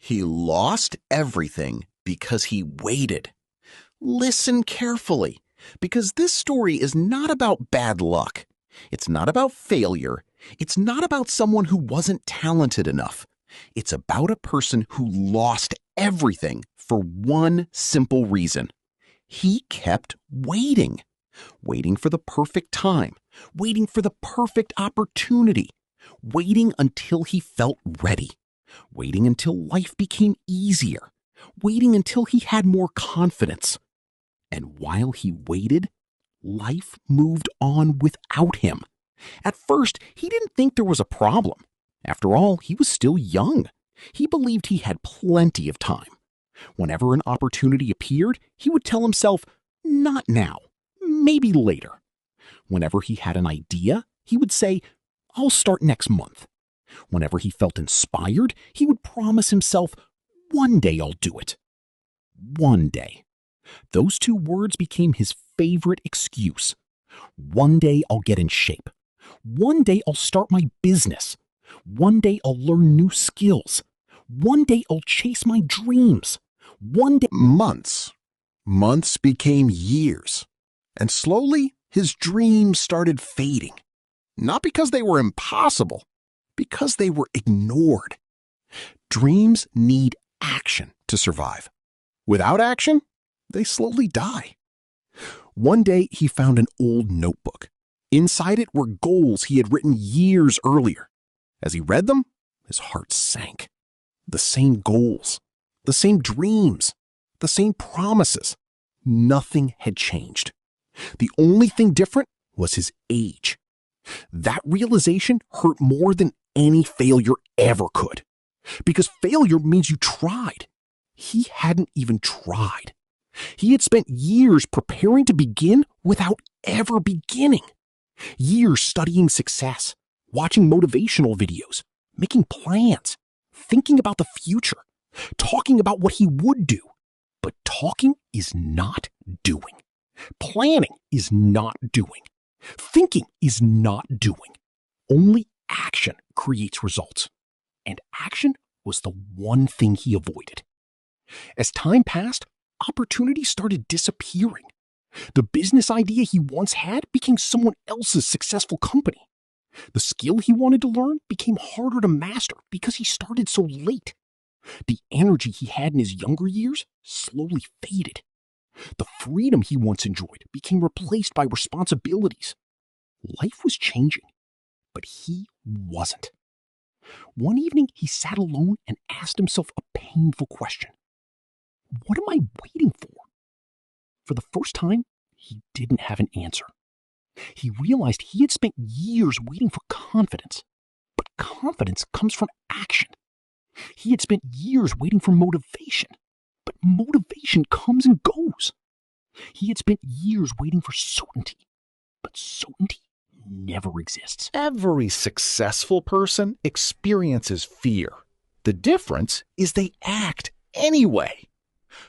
He lost everything because he waited. Listen carefully, because this story is not about bad luck. It's not about failure. It's not about someone who wasn't talented enough. It's about a person who lost everything for one simple reason. He kept waiting. Waiting for the perfect time. Waiting for the perfect opportunity. Waiting until he felt ready. Waiting until life became easier. Waiting until he had more confidence. And while he waited, life moved on without him. At first, he didn't think there was a problem. After all, he was still young. He believed he had plenty of time. Whenever an opportunity appeared, he would tell himself, not now, maybe later. Whenever he had an idea, he would say, I'll start next month. Whenever he felt inspired, he would promise himself, one day I'll do it. One day. Those two words became his favorite excuse. One day I'll get in shape. One day I'll start my business. One day I'll learn new skills. One day I'll chase my dreams. One day... Months. Months became years. And slowly, his dreams started fading. Not because they were impossible, because they were ignored. Dreams need action to survive. Without action, they slowly die. One day, he found an old notebook. Inside it were goals he had written years earlier. As he read them, his heart sank. The same goals, the same dreams, the same promises. Nothing had changed. The only thing different was his age. That realization hurt more than any failure ever could. Because failure means you tried. He hadn't even tried. He had spent years preparing to begin without ever beginning. Years studying success, watching motivational videos, making plans, thinking about the future, talking about what he would do. But talking is not doing. Planning is not doing. Thinking is not doing. Only action creates results. And action was the one thing he avoided. As time passed, opportunities started disappearing. The business idea he once had became someone else's successful company. The skill he wanted to learn became harder to master because he started so late. The energy he had in his younger years slowly faded. The freedom he once enjoyed became replaced by responsibilities. Life was changing, but he wasn't. One evening, he sat alone and asked himself a painful question. What am I waiting for? For the first time, he didn't have an answer. He realized he had spent years waiting for confidence, but confidence comes from action. He had spent years waiting for motivation, but motivation comes and goes. He had spent years waiting for certainty, but certainty never exists. Every successful person experiences fear. The difference is they act anyway.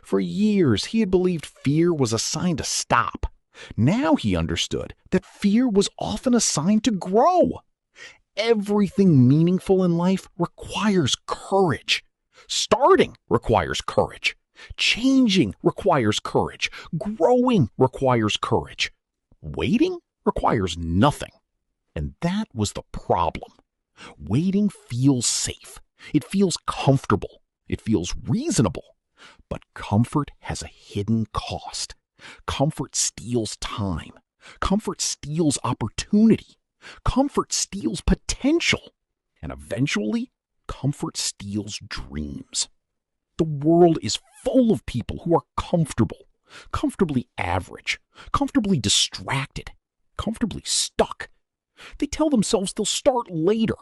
For years, he had believed fear was a sign to stop. Now he understood that fear was often a sign to grow. Everything meaningful in life requires courage. Starting requires courage. Changing requires courage. Growing requires courage. Waiting requires nothing. And that was the problem. Waiting feels safe. It feels comfortable. It feels reasonable. But comfort has a hidden cost. Comfort steals time. Comfort steals opportunity. Comfort steals potential. And eventually, comfort steals dreams. The world is full of people who are comfortable, comfortably average, comfortably distracted, comfortably stuck. They tell themselves they'll start later,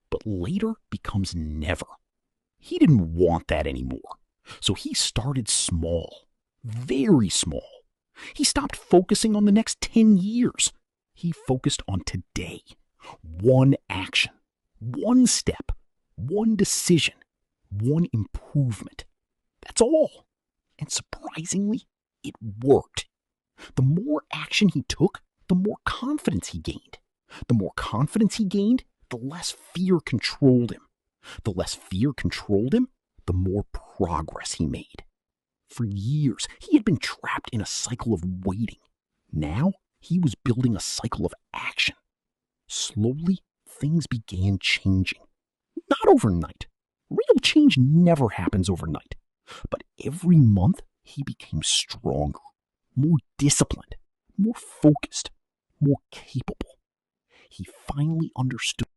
but later becomes never. He didn't want that anymore, so he started small, very small. He stopped focusing on the next 10 years. He focused on today. One action, one step, one decision, one improvement. That's all. And surprisingly, it worked. The more action he took, the more confidence he gained. The more confidence he gained, the less fear controlled him. The less fear controlled him, the more progress he made. For years, he had been trapped in a cycle of waiting. Now, he was building a cycle of action. Slowly, things began changing. Not overnight. Real change never happens overnight. But every month, he became stronger, more disciplined, more focused, more capable. He finally understood